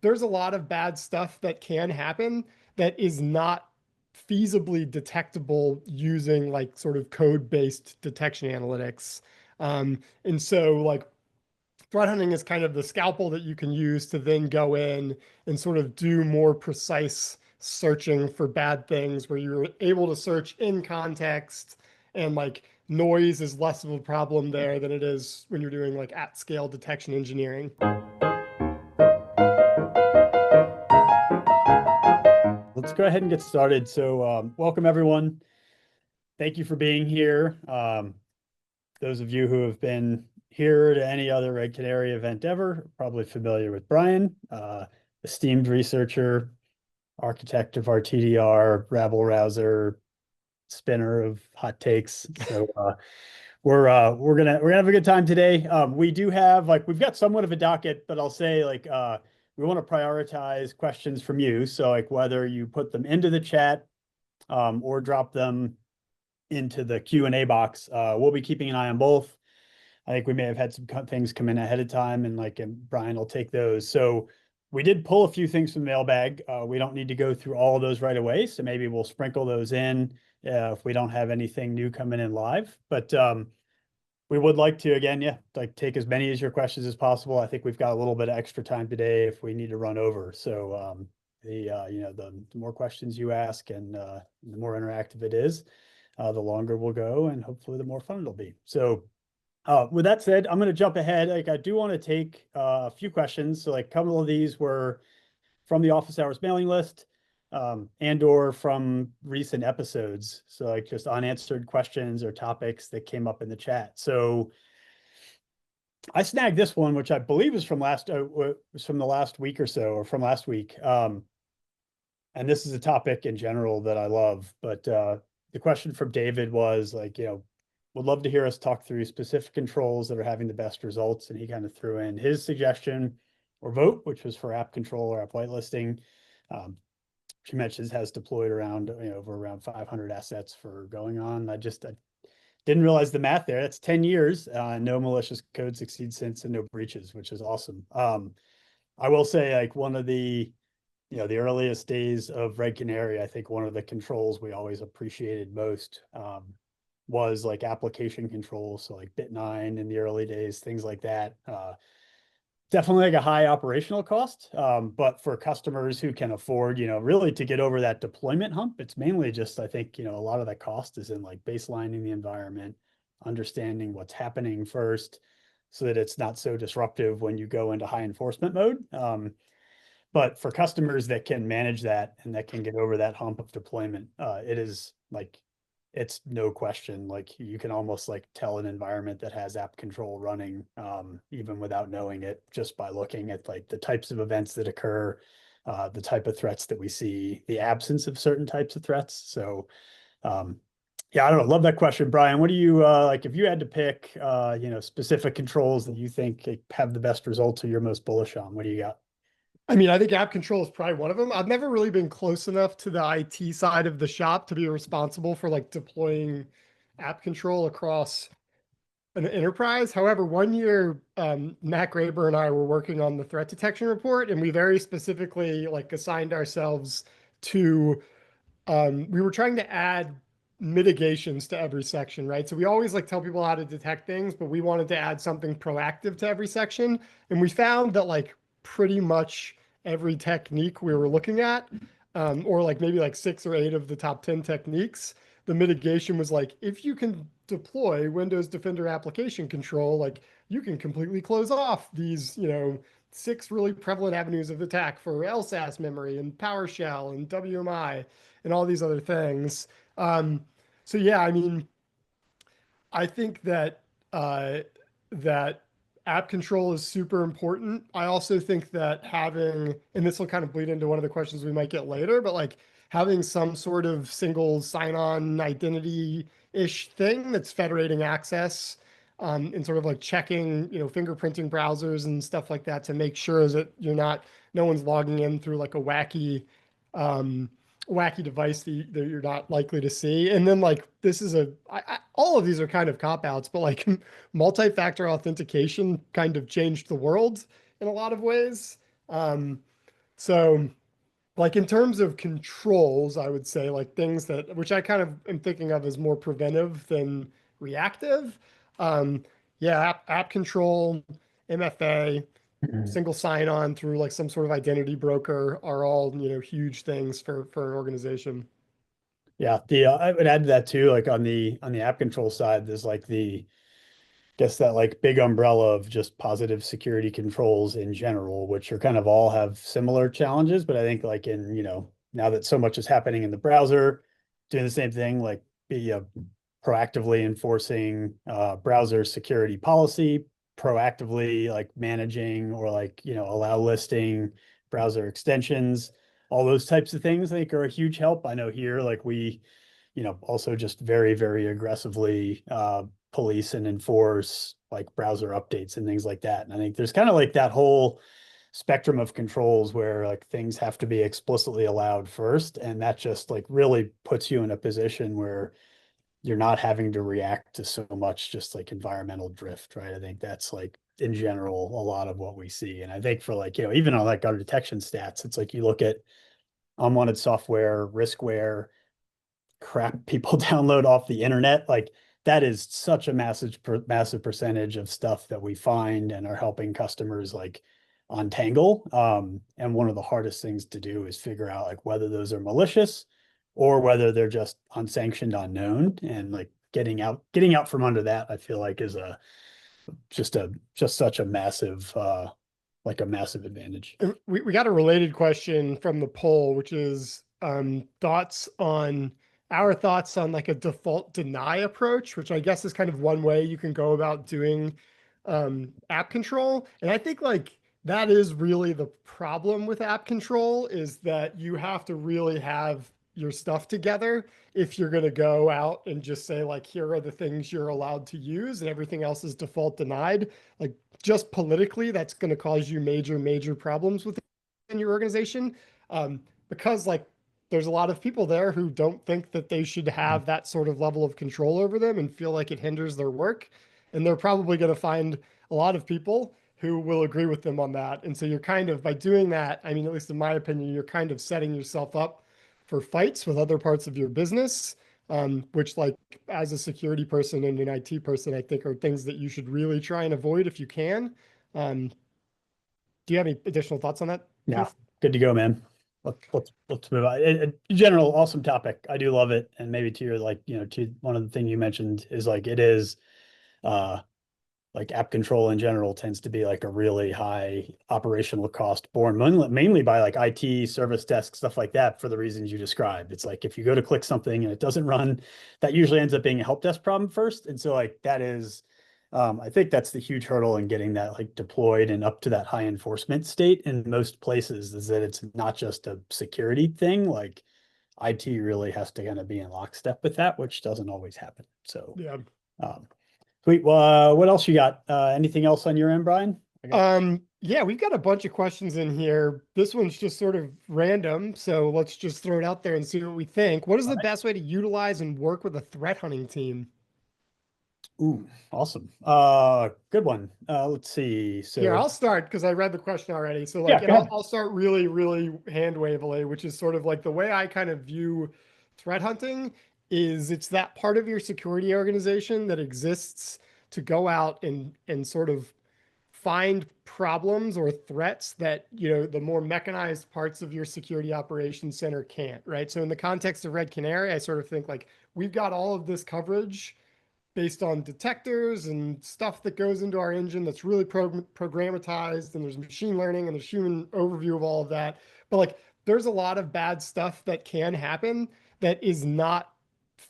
there's a lot of bad stuff that can happen that is not feasibly detectable using like sort of code-based detection analytics. And so like threat hunting is kind of the scalpel that you can use to then go in and sort of do more precise searching for bad things where you're able to search in context and like noise is less of a problem there than it is when you're doing like at scale detection engineering. Let's go ahead and get started. So welcome everyone. Thank you for being here. Those of you who have been here to any other Red Canary event ever, are probably familiar with Brian, esteemed researcher, architect of our TDR, rabble rouser, spinner of hot takes. So we're gonna have a good time today. We do have we've got somewhat of a docket, but I'll say we want to prioritize questions from you. So like whether you put them into the chat or drop them into the Q&A box, we'll be keeping an eye on both. I think we may have had some things come in ahead of time, and Brian will take those. So we did pull a few things from the mailbag. We don't need to go through all of those right away, so maybe we'll sprinkle those in if we don't have anything new coming in live. But we would like to, again, take as many of your questions as possible. I think we've got a little bit of extra time today if we need to run over. So the more questions you ask and the more interactive it is, the longer we'll go, and hopefully the more fun it'll be. So with that said, I'm going to jump ahead. I do want to take a few questions. So a couple of these were from the Office Hours mailing list and or from recent episodes. So just unanswered questions or topics that came up in the chat. So I snagged this one, which I believe is from the last week or so, or from last week. And this is a topic in general that I love, but the question from David was would love to hear us talk through specific controls that are having the best results. And he kind of threw in his suggestion or vote, which was for app control or app whitelisting. She mentions has deployed around over around 500 assets for going on. I didn't realize the math there. That's 10 years. No malicious code succeeds since and no breaches, which is awesome. I will say one of the the earliest days of Red Canary, I think one of the controls we always appreciated most was application control. So Bit9 in the early days, things like that. Definitely a high operational cost, but for customers who can afford, really to get over that deployment hump, it's mainly just, I think, a lot of that cost is in baselining the environment, understanding what's happening first so that it's not so disruptive when you go into high enforcement mode. But for customers that can manage that and that can get over that hump of deployment, it is it's no question. You can almost tell an environment that has app control running, even without knowing it, just by looking at the types of events that occur, the type of threats that we see, the absence of certain types of threats. So, yeah, I don't know. Love that question, Brian. What do you if you had to pick, specific controls that you think have the best results or you're most bullish on? What do you got? I mean, I think app control is probably one of them. I've never really been close enough to the IT side of the shop to be responsible for deploying app control across an enterprise. However, one year, Matt Graber and I were working on the threat detection report, and we very specifically assigned ourselves to, we were trying to add mitigations to every section, right? So we always tell people how to detect things, but we wanted to add something proactive to every section. And we found that pretty much every technique we were looking at, or maybe 6 or 8 of the top 10 techniques, the mitigation was if you can deploy Windows Defender application control, you can completely close off these, 6 really prevalent avenues of attack for LSAS memory and PowerShell and WMI and all these other things. So yeah, I mean, I think that that app control is super important. I also think that having, and this will kind of bleed into one of the questions we might get later, but having some sort of single sign-on identity-ish thing that's federating access, and sort of checking, fingerprinting browsers and stuff like that to make sure that no one's logging in through a um, wacky device that you're not likely to see. And then this is all of these are kind of cop outs, but multi-factor authentication kind of changed the world in a lot of ways. So like in terms of controls, I would say like things that which I kind of am thinking of as more preventive than reactive. Um, yeah, app control, MFA, Mhm. single sign-on through like some sort of identity broker are all, huge things for an organization. Yeah, I would add to that too, like on the app control side, there's like the guess that like big umbrella of just positive security controls in general, which are kind of all have similar challenges. But I think like in, now that so much is happening in the browser, doing the same thing, like be proactively enforcing browser security policy, proactively like managing or like, allow listing browser extensions, all those types of things I think are a huge help. I know here, like we, also just very, very aggressively police and enforce like browser updates and things like that. And I think there's kind of like that whole spectrum of controls where like things have to be explicitly allowed first. And that just like really puts you in a position where you're not having to react to so much just like environmental drift, right? I think that's like in general a lot of what we see. And I think for like, even on like our detection stats, it's like you look at unwanted software, riskware, crap people download off the internet, like that is such a massive percentage of stuff that we find and are helping customers like untangle. And one of the hardest things to do is figure out like whether those are malicious or whether they're just unsanctioned, unknown, and like getting out from under that, I feel like is just such a massive like a massive advantage. And we got a related question from the poll, which is our thoughts on like a default deny approach, which I guess is kind of one way you can go about doing app control. And I think like that is really the problem with app control is that you have to really have your stuff together if you're going to go out and just say like, here are the things you're allowed to use and everything else is default denied. Like just politically, that's going to cause you major, major problems within your organization. Because like there's a lot of people there who don't think that they should have that sort of level of control over them and feel like it hinders their work. And they're probably going to find a lot of people who will agree with them on that. And so you're kind of, by doing that, I mean, at least in my opinion, you're kind of setting yourself up for fights with other parts of your business, which like as a security person and an IT person, I think are things that you should really try and avoid if you can. Um, do you have any additional thoughts on that, Yeah, Keith? good to go, man. Let's move on. In general, awesome topic. I do love it. And maybe to your like, to one of the things you mentioned is like it is uh like app control in general tends to be like a really high operational cost borne mainly by like IT, service desk, stuff like that for the reasons you described. It's like if you go to click something and it doesn't run, that usually ends up being a help desk problem first. And so like that is I think that's the huge hurdle in getting that like deployed and up to that high enforcement state in most places is that it's not just a security thing. Like IT really has to kind of be in lockstep with that, which doesn't always happen. So, Yeah. um, sweet. Well, what else you got? Anything else on your end, Brian? I got Yeah, we've got a bunch of questions in here. This one's just sort of random, so let's just throw it out there and see what we think. What is all the right. best way to utilize and work with a threat hunting team? Ooh, awesome. Good one. Let's see. Here, So I'll start because I read the question already. So like, yeah, and go I'll, ahead. I'll start really, really hand wavily, which is sort of like the way I kind of view threat hunting is it's that part of your security organization that exists to go out and sort of find problems or threats that, the more mechanized parts of your security operations center can't, right? So in the context of Red Canary, I sort of think like we've got all of this coverage based on detectors and stuff that goes into our engine that's really programmatized and there's machine learning and there's human overview of all of that. But like there's a lot of bad stuff that can happen that is not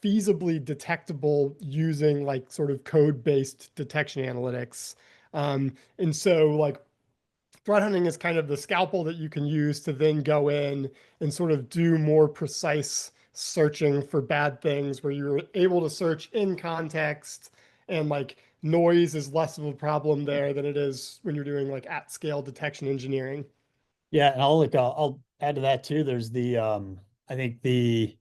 feasibly detectable using like sort of code-based detection analytics. And so like threat hunting is kind of the scalpel that you can use to then go in and sort of do more precise searching for bad things where you're able to search in context and like noise is less of a problem there than it is when you're doing like at scale detection engineering. Yeah, and I'll add to that too. There's the I think the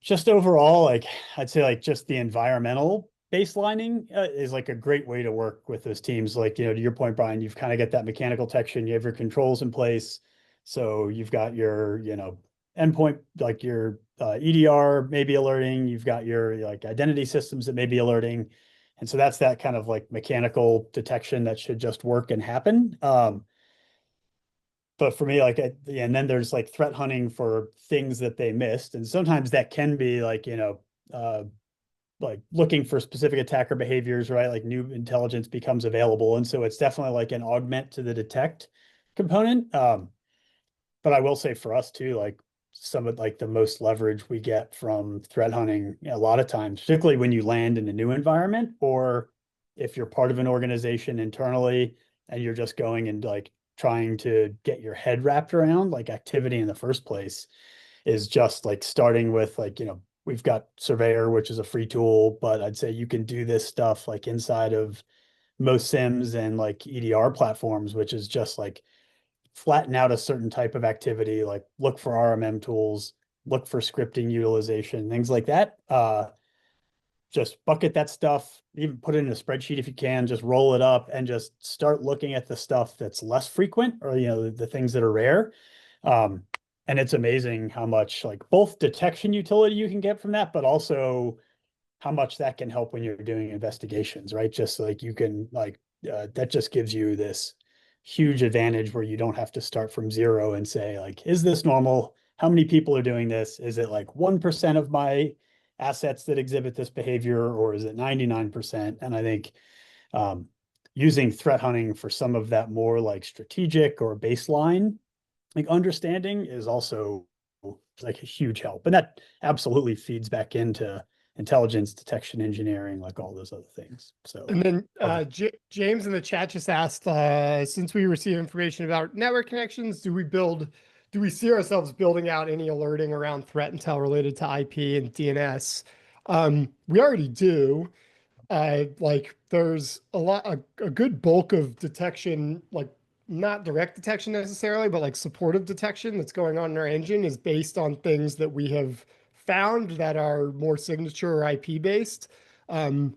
just overall, like I'd say like just the environmental baselining is like a great way to work with those teams. Like, to your point, Brian, you've kind of got that mechanical detection, you have your controls in place. So you've got your, endpoint, like your EDR maybe alerting, you've got your like identity systems that may be alerting. And so that's that kind of like mechanical detection that should just work and happen. But for me, and then there's like threat hunting for things that they missed. And sometimes that can be like, like looking for specific attacker behaviors, right? Like new intelligence becomes available. And so it's definitely like an augment to the detect component. But I will say for us too, like some of like the most leverage we get from threat hunting, a lot of times, particularly when you land in a new environment, or if you're part of an organization internally and you're just going and like trying to get your head wrapped around like activity in the first place, is just like starting with like, we've got Surveyor, which is a free tool, but I'd say you can do this stuff like inside of most SIMs and like EDR platforms, which is just like flatten out a certain type of activity, like look for RMM tools, look for scripting utilization, things like that. Just bucket that stuff, even put it in a spreadsheet if you can, just roll it up and just start looking at the stuff that's less frequent, or, the things that are rare. Um, and it's amazing how much like both detection utility you can get from that, but also how much that can help when you're doing investigations, right? Just like you can like that just gives you this huge advantage where you don't have to start from zero and say like, is this normal? How many people are doing this? Is it like 1% of my assets that exhibit this behavior, or is it 99%? And I think um, using threat hunting for some of that more like strategic or baseline like understanding is also like a huge help. And that absolutely feeds back into intelligence, detection engineering, like all those other things. So And then James in the chat just asked, since we receive information about network connections, do we see ourselves building out any alerting around threat intel related to IP and DNS? We already do. Like there's a good bulk of detection, like not direct detection necessarily, but like supportive detection that's going on in our engine is based on things that we have found that are more signature or IP based. Um,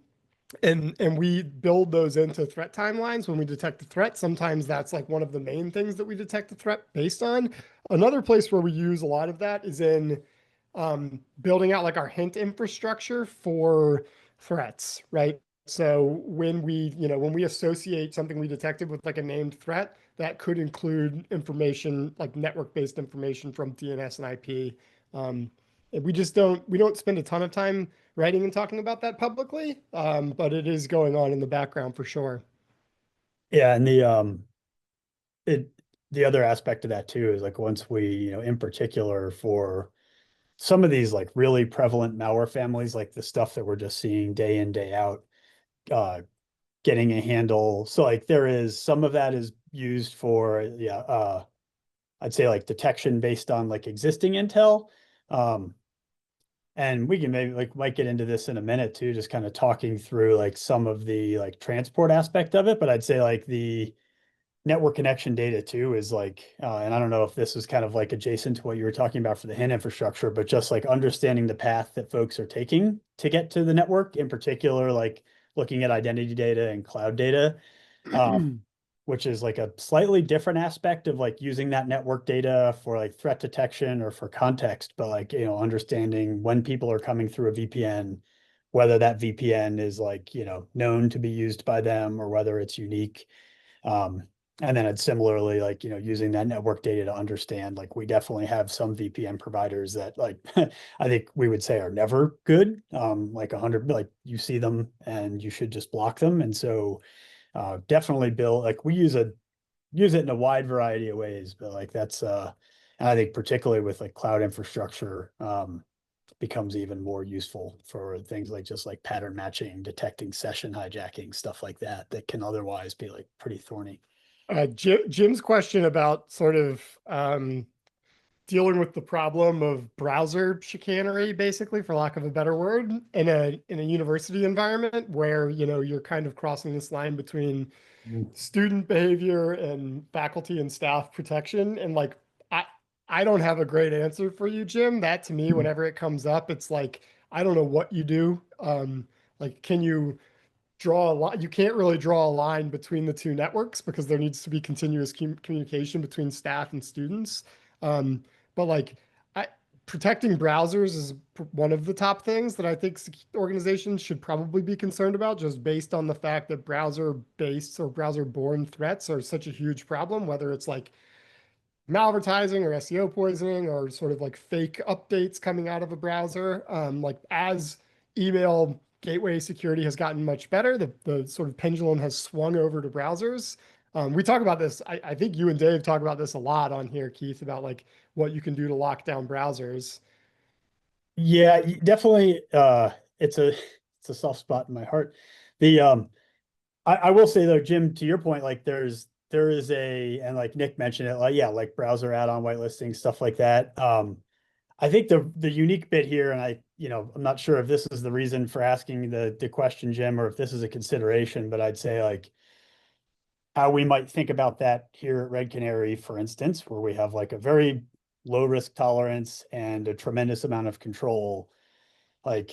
and we build those into threat timelines when we detect a threat. Sometimes that's like one of the main things that we detect a threat based on. Another place where we use a lot of that is in building out like our hint infrastructure for threats, right? So when we associate something we detected with like a named threat, that could include information like network-based information from DNS and IP. And we don't spend a ton of time writing and talking about that publicly, but it is going on in the background for sure. yeah, and it the other aspect of that too is like once we, in particular for some of these like really prevalent malware families, like the stuff that we're just seeing day in, day out, uh, getting a handle. So like there is some of that is used for, I'd say like detection based on like existing intel. Um, and we can maybe like might get into this in a minute too, just kind of talking through like some of the like transport aspect of it. But I'd say like the network connection data too is like, and I don't know if this is kind of like adjacent to what you were talking about for the HIN infrastructure, but just like understanding the path that folks are taking to get to the network, in particular, like looking at identity data and cloud data, which is like a slightly different aspect of like using that network data for like threat detection or for context, but like, understanding when people are coming through a VPN, whether that VPN is like, known to be used by them or whether it's unique. Um, and then it's similarly like, using that network data to understand, like we definitely have some VPN providers that like, I think we would say are never good. Like 100, like you see them and you should just block them. And so definitely build, like we use it in a wide variety of ways, but like that's, and I think particularly with like cloud infrastructure, becomes even more useful for things like just like pattern matching, detecting session hijacking, stuff like that, that can otherwise be like pretty thorny. Jim's question about sort of dealing with the problem of browser chicanery, basically, for lack of a better word, in a university environment where you're kind of crossing this line between student behavior and faculty and staff protection. And like I I don't have a great answer for you, Jim. That to me, whenever it comes up, it's like I don't know what you do. Like, can you draw a line. You can't really draw a line between the two networks because there needs to be continuous communication between staff and students. Um, but like I, protecting browsers is one of the top things that I think organizations should probably be concerned about, just based on the fact that browser-based or browser-borne threats are such a huge problem, whether it's like malvertising or SEO poisoning or sort of like fake updates coming out of a browser. Like as email gateway security has gotten much better, the sort of pendulum has swung over to browsers. We talk about this. I think you and Dave talk about this a lot on here, Keith, about like what you can do to lock down browsers. Yeah, definitely. It's a it's a soft spot in my heart. The I will say though, Jim, to your point, like there is and like Nick mentioned it, like yeah, like browser add-on whitelisting, stuff like that. I think the unique bit here, and I'm not sure if this is the reason for asking the question, Jim, or if this is a consideration, but I'd say like how we might think about that here at Red Canary, for instance, where we have like a very low risk tolerance and a tremendous amount of control. Like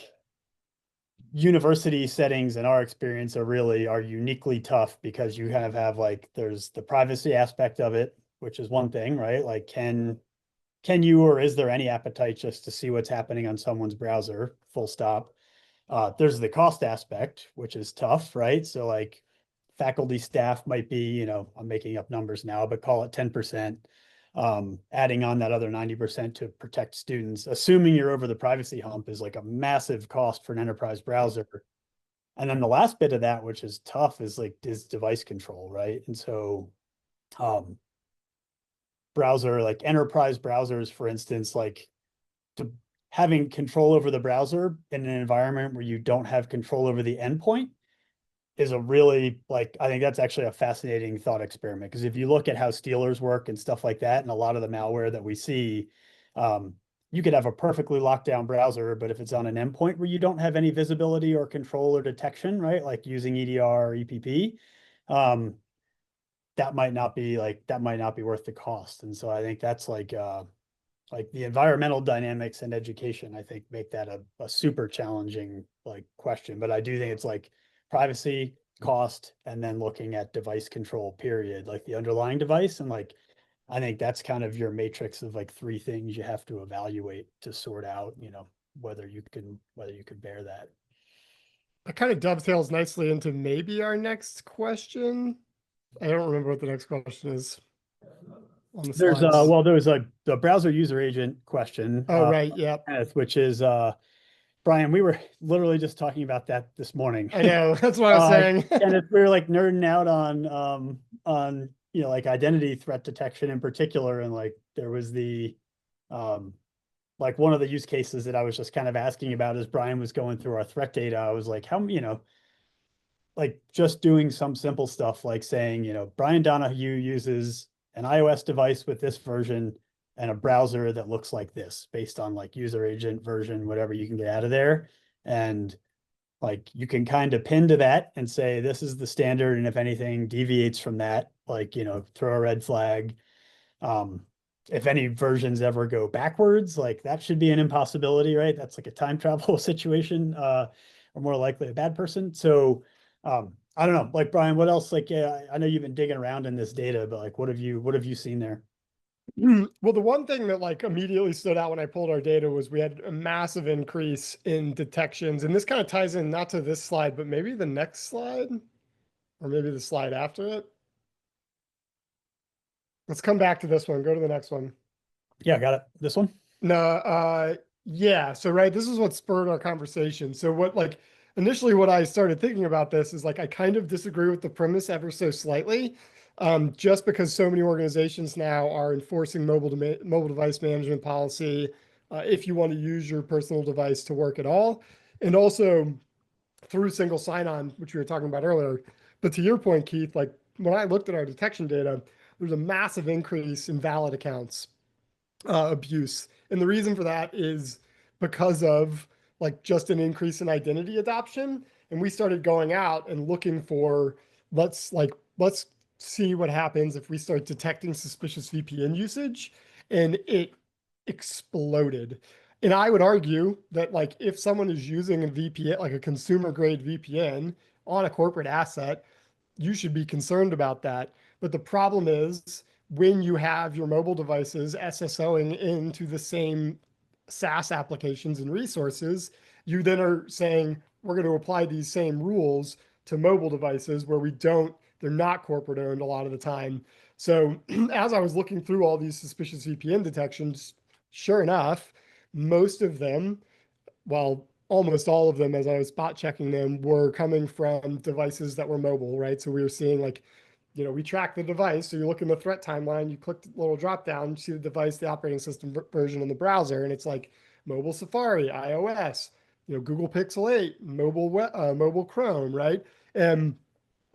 university settings in our experience are uniquely tough because you kind of have like there's the privacy aspect of it, which is one thing, right? Like can you or is there any appetite just to see what's happening on someone's browser, full stop? There's the cost aspect, which is tough, right? So like faculty staff might be, I'm making up numbers now, but call it 10%. Adding on that other 90% to protect students, assuming you're over the privacy hump, is like a massive cost for an enterprise browser. And then the last bit of that, which is tough, is device control, right? And so browser, like enterprise browsers, for instance, like having control over the browser in an environment where you don't have control over the endpoint is a really I think that's actually a fascinating thought experiment, because if you look at how stealers work and stuff like that, and a lot of the malware that we see, you could have a perfectly locked down browser, but if it's on an endpoint where you don't have any visibility or control or detection, right, like using EDR or EPP, that might not be worth the cost. And so I think that's like the environmental dynamics and education, I think, make that a super challenging question. But I do think it's like privacy, cost, and then looking at device control, period, like the underlying device. And I think that's kind of your matrix of like three things you have to evaluate to sort out, whether you can bear that. That kind of dovetails nicely into maybe our next question. I don't remember what the next question is on the There's slides. there's the browser user agent question, Oh, right. Yep. which is Brian, we were literally just talking about that this morning. I know. That's what I was saying. And if we were like nerding out on like identity threat detection in particular, and like there was the like one of the use cases that I was just kind of asking about as Brian was going through our threat data, I was like, how like just doing some simple stuff like saying, Brian Donohue uses an iOS device with this version and a browser that looks like this, based on like user agent version, whatever you can get out of there. And like you can kind of pin to that and say, this is the standard. And if anything deviates from that, like, throw a red flag. If any versions ever go backwards, like that should be an impossibility, right? That's like a time travel situation, or more likely a bad person. So I don't know, like Brian, what else? Like, yeah, I know you've been digging around in this data, but like, what have you seen there? Well, the one thing that like immediately stood out when I pulled our data was we had a massive increase in detections. And this kind of ties in not to this slide, but maybe the next slide, or maybe the slide after it. Let's come back to this one. Go to the next one. Yeah, got it. This one? No, yeah. So, right, this is what spurred our conversation. So, initially what I started thinking about this is like I kind of disagree with the premise ever so slightly, just because so many organizations now are enforcing mobile device management policy, if you want to use your personal device to work at all, and also through single sign-on, which we were talking about earlier. But to your point, Keith, like when I looked at our detection data, there's a massive increase in valid accounts abuse. And the reason for that is because of like just an increase in identity adoption. And we started going out and looking for let's see what happens if we start detecting suspicious VPN usage. And it exploded. And I would argue that like if someone is using a VPN, like a consumer grade VPN on a corporate asset, you should be concerned about that. But the problem is when you have your mobile devices SSOing into the same SaaS applications and resources, you then are saying we're going to apply these same rules to mobile devices where they're not corporate owned a lot of the time. So as I was looking through all these suspicious VPN detections, sure enough, most of them, well, almost all of them, as I was spot checking them, were coming from devices that were mobile, right? So we were seeing like, we track the device. So you look in the threat timeline, you click the little drop down, you see the device, the operating system version in the browser, and it's like mobile Safari, iOS, Google Pixel 8, mobile Chrome, right? And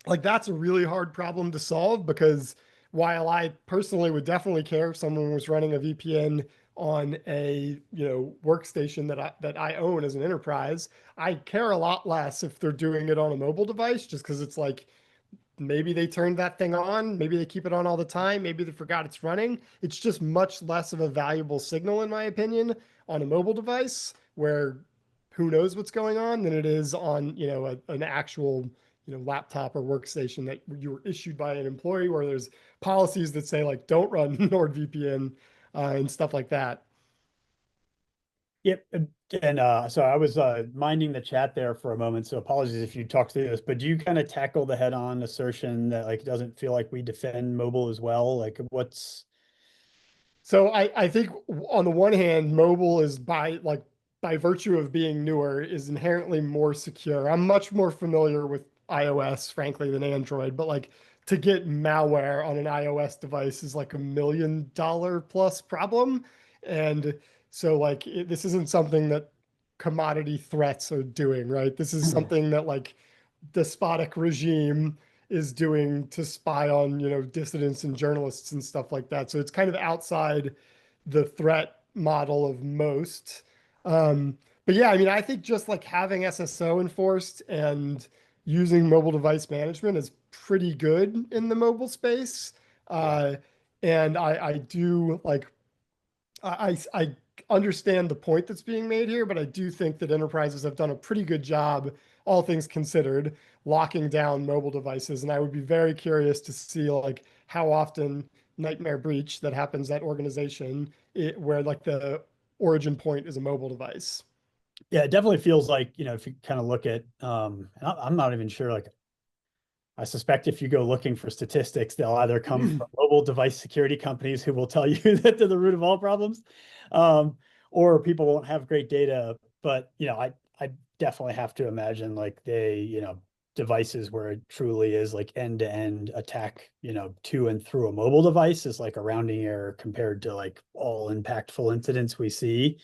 like that's a really hard problem to solve because while I personally would definitely care if someone was running a VPN on a workstation that I own as an enterprise, I care a lot less if they're doing it on a mobile device just because it's like maybe they turned that thing on, maybe they keep it on all the time, maybe they forgot it's running. It's just much less of a valuable signal, in my opinion, on a mobile device where who knows what's going on than it is on, an actual, laptop or workstation that you were issued by an employee where there's policies that say like don't run NordVPN and stuff like that. Yep. And so I was minding the chat there for a moment. So apologies if you talked through this, but do you kind of tackle the head-on assertion that like it doesn't feel like we defend mobile as well? Like what's So I think on the one hand, mobile is by virtue of being newer is inherently more secure. I'm much more familiar with iOS, frankly, than Android, but like to get malware on an iOS device is like $1 million plus problem. And so like this isn't something that commodity threats are doing, right? This is something that like despotic regime is doing to spy on, dissidents and journalists and stuff like that. So it's kind of outside the threat model of most. But yeah, I mean, I think just like having SSO enforced and using mobile device management is pretty good in the mobile space. Uh, and I do like I understand the point that's being made here, but I do think that enterprises have done a pretty good job, all things considered, locking down mobile devices. And I would be very curious to see like how often nightmare breach that happens at organization where like the origin point is a mobile device. yeah, it definitely feels like, if you kind of look at and I'm not even sure, like I suspect if you go looking for statistics, they'll either come from mobile device security companies who will tell you that they're the root of all problems, or people won't have great data. But I definitely have to imagine like devices where it truly is like end-to-end attack, to and through a mobile device is like a rounding error compared to like all impactful incidents we see.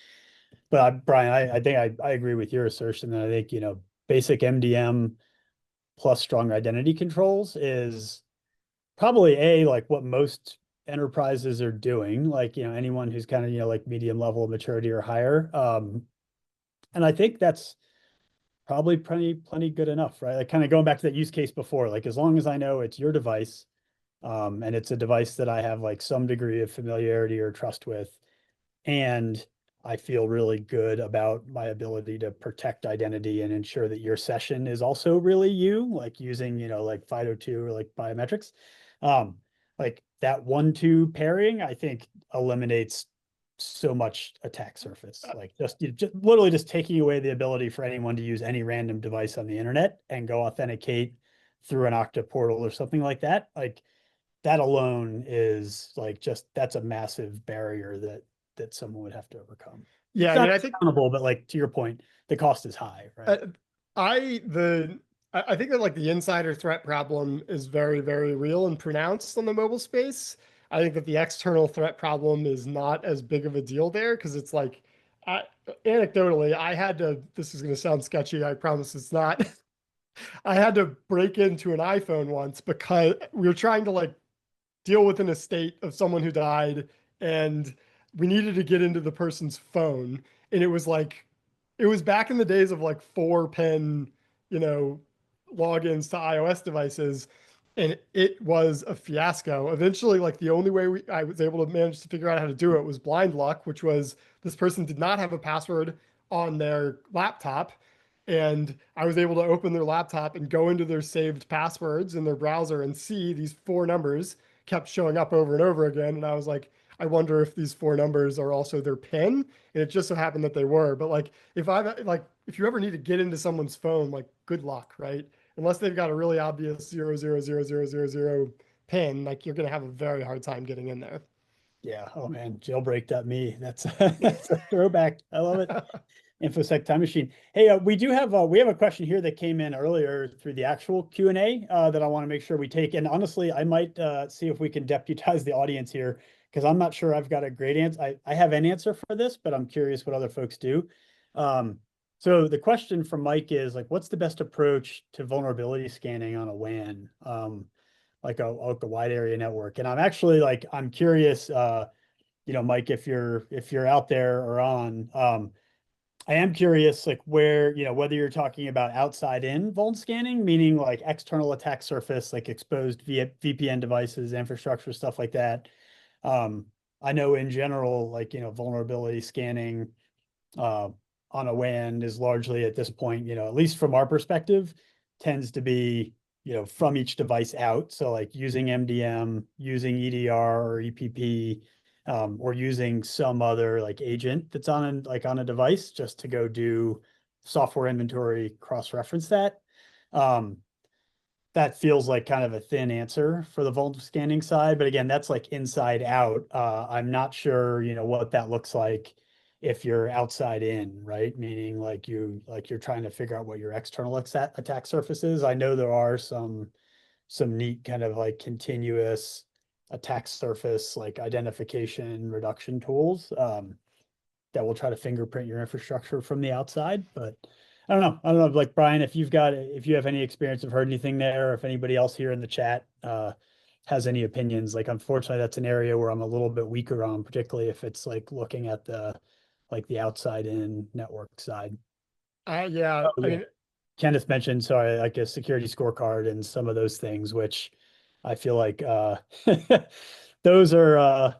But Brian, I think I agree with your assertion that I think basic MDM plus strong identity controls is probably like what most enterprises are doing, like anyone who's kind of like medium level of maturity or higher. And I think that's probably plenty good enough, right? Like kind of going back to that use case before, like as long as I know it's your device, and it's a device that I have like some degree of familiarity or trust with, and I feel really good about my ability to protect identity and ensure that your session is also really you, like using, like FIDO2 or like biometrics. Um, like that 1-2 pairing, I think eliminates so much attack surface. Like just literally just taking away the ability for anyone to use any random device on the internet and go authenticate through an Okta portal or something like that. Like that alone is like that's a massive barrier that someone would have to overcome. Yeah, It's I not mean, I think accountable, but like to your point, the cost is high, right? uh, I the I think that like the insider threat problem is very, very real and pronounced on the mobile space. I think that the external threat problem is not as big of a deal there because it's like, I, anecdotally, I had to. This is going to sound sketchy. I promise it's not. I had to break into an iPhone once because we were trying to like deal with an estate of someone who died, and we needed to get into the person's phone. And it was like, it was back in the days of like 4 pin, you know, logins to iOS devices. And it was a fiasco. Eventually, like the only way I was able to manage to figure out how to do it was blind luck, which was this person did not have a password on their laptop. And I was able to open their laptop and go into their saved passwords in their browser and see these four numbers kept showing up over and over again. And I was like, I wonder if these four numbers are also their PIN. And it just so happened that they were. But like, if you ever need to get into someone's phone, like, good luck, right? Unless they've got a really obvious 0000000 PIN, like, you're gonna have a very hard time getting in there. Yeah. Oh man, jailbreak.me. That's that's a throwback. I love it. InfoSec time machine. Hey, we have a question here that came in earlier through the actual Q&A that I want to make sure we take. And honestly, I might see if we can deputize the audience here because I'm not sure I've got a great answer. I have an answer for this, but I'm curious what other folks do. So the question from Mike is like, what's the best approach to vulnerability scanning on a WAN, like a wide area network? And I'm actually like, I'm curious, Mike, if you're out there or on, I am curious, like where, whether you're talking about outside in vuln scanning, meaning like external attack surface, like exposed via VPN devices, infrastructure, stuff like that. Um, I know in general, like, vulnerability scanning uh, on a WAN is largely at this point, at least from our perspective, tends to be, from each device out. So like using MDM, using EDR or EPP, or using some other like agent that's on a device just to go do software inventory, cross-reference that. Um, that feels like kind of a thin answer for the vulnerability scanning side. But again, that's like inside out. I'm not sure, what that looks like if you're outside in, right? Meaning you're trying to figure out what your external attack surface is. I know there are some neat kind of like continuous attack surface, like identification reduction tools that will try to fingerprint your infrastructure from the outside. But I don't know, like Brian, if you have any experience, have heard anything there, or if anybody else here in the chat has any opinions. Like, unfortunately, that's an area where I'm a little bit weaker on, particularly if it's like looking at the outside in network side. Yeah, Oh, I yeah. mean, Kenneth mentioned, sorry, like a security scorecard and some of those things, which I feel like those are uh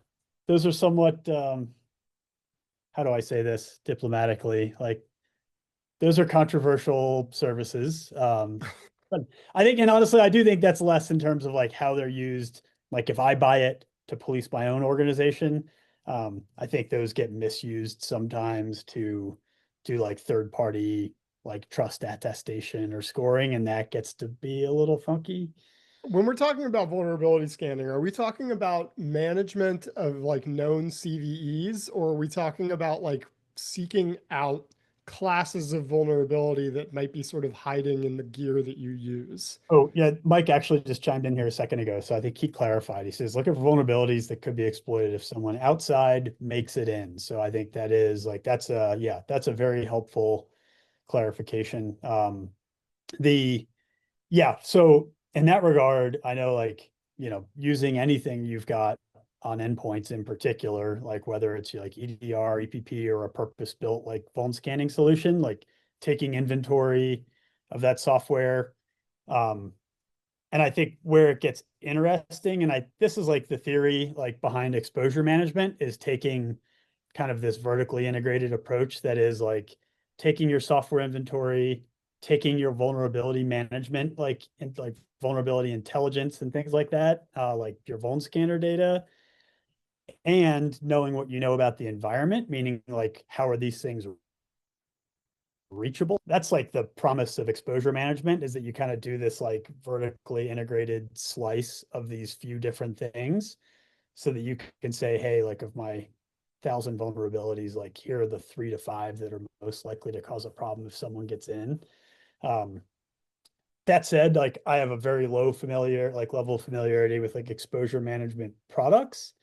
those are somewhat how do I say this diplomatically? Like those are controversial services. But I think, and honestly, I do think that's less in terms of like how they're used. Like if I buy it to police my own organization, I think those get misused sometimes to do like third party like trust attestation or scoring, and that gets to be a little funky. when we're talking about vulnerability scanning, are we talking about management of like known CVEs, or are we talking about like seeking out classes of vulnerability that might be sort of hiding in the gear that you use? Oh, yeah, Mike actually just chimed in here a second ago, so I think he clarified. He says, looking for vulnerabilities that could be exploited if someone outside makes it in. So I think that is like that's a very helpful clarification. The Yeah, so in that regard, I know like, using anything you've got on endpoints in particular, like whether it's like EDR, EPP, or a purpose-built like phone scanning solution, like taking inventory of that software. Um, and I think where it gets interesting, and this is like the theory like behind exposure management, is taking kind of this vertically integrated approach that is like taking your software inventory, taking your vulnerability management, like vulnerability intelligence and things like that, like your vuln scanner data, and knowing what you know about the environment, meaning like how are these things reachable. That's like the promise of exposure management, is that you kind of do this like vertically integrated slice of these few different things so that you can say, hey, like of my 1,000 vulnerabilities, like here are the 3 to 5 that are most likely to cause a problem if someone gets in. Um, that said, like I have a very low level of familiarity with like exposure management products.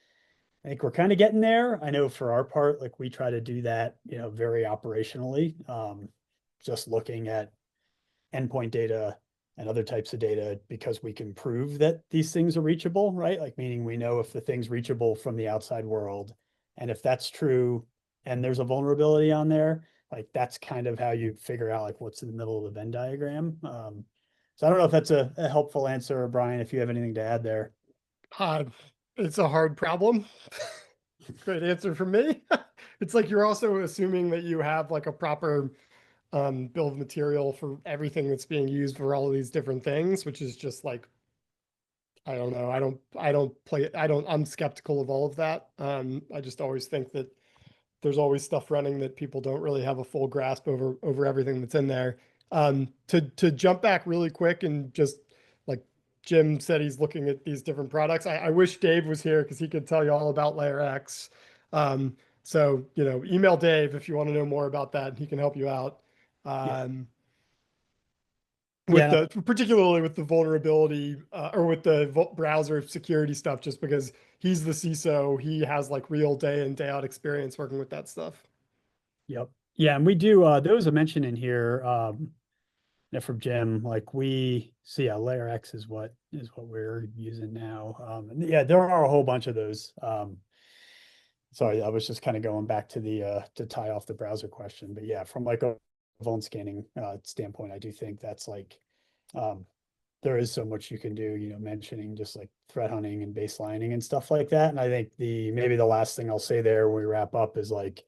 I think we're kind of getting there. I know for our part, like we try to do that, very operationally. Just looking at endpoint data and other types of data because we can prove that these things are reachable, right? Like meaning we know if the thing's reachable from the outside world. And if that's true and there's a vulnerability on there, like that's kind of how you figure out like what's in the middle of the Venn diagram. So I don't know if that's a helpful answer, or Brian, if you have anything to add there. Uh, it's a hard problem. Great answer from me. It's like you're also assuming that you have like a proper bill of material for everything that's being used for all of these different things, which is just like, I don't know. I'm skeptical of all of that. I just always think that there's always stuff running that people don't really have a full grasp over everything that's in there. To jump back really quick and just like Jim said, he's looking at these different products. I wish Dave was here because he could tell you all about Layer X. So email Dave if you want to know more about that, and he can help you out. Yeah. With Yeah. the particularly with the vulnerability or with the browser security stuff, just because he's the CISO, he has like real day in day out experience working with that stuff. Yep. Yeah. And we do, there was a mention in here, from Jim, like we see, yeah, Layer X is what we're using now. And yeah, there are a whole bunch of those. Sorry, I was just kind of going back to the to tie off the browser question, but yeah, from like a vuln scanning standpoint, I do think that's like there is so much you can do, mentioning just like threat hunting and baselining and stuff like that. And I think maybe the last thing I'll say there when we wrap up is like,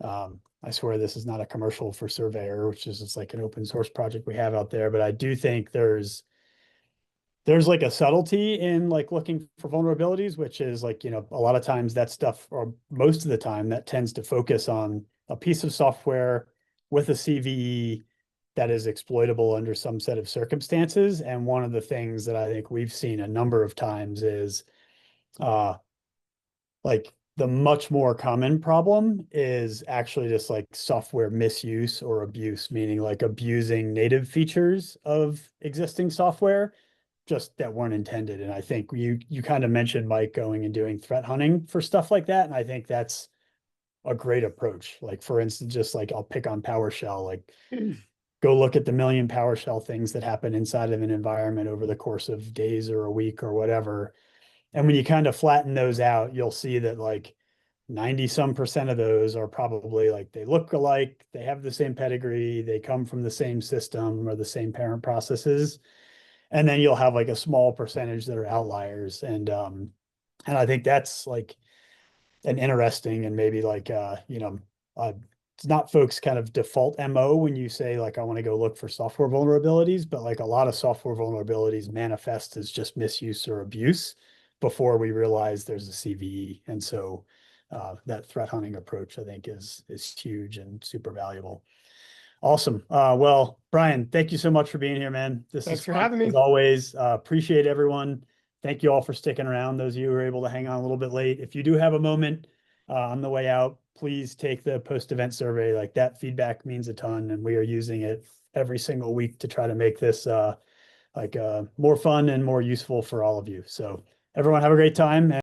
I swear this is not a commercial for Surveyor, which is just like an open source project we have out there, but I do think there's like a subtlety in like looking for vulnerabilities, which is like, a lot of times that stuff, or most of the time, that tends to focus on a piece of software with a CVE that is exploitable under some set of circumstances. And one of the things that I think we've seen a number of times is like the much more common problem is actually just like software misuse or abuse, meaning like abusing native features of existing software just that weren't intended. And I think you kind of mentioned, Mike, going and doing threat hunting for stuff like that. And I think that's a great approach. Like, for instance, just like I'll pick on PowerShell, like go look at the million PowerShell things that happen inside of an environment over the course of days or a week or whatever. And when you kind of flatten those out, you'll see that like 90 some percent of those are probably like they look alike, they have the same pedigree, they come from the same system or the same parent processes. And then you'll have like a small percentage that are outliers. And I think that's like an interesting and maybe like it's not folks kind of default MO when you say like I want to go look for software vulnerabilities, but like a lot of software vulnerabilities manifest as just misuse or abuse before we realize there's a CVE. And so that threat hunting approach I think is huge and super valuable. Awesome. Well, Brian, thank you so much for being here, man. This is Thanks for fun having me. as always. Appreciate everyone. Thank you all for sticking around. Those of you who were able to hang on a little bit late. If you do have a moment on the way out, please take the post-event survey. Like that feedback means a ton, and we are using it every single week to try to make this more fun and more useful for all of you. So everyone have a great time.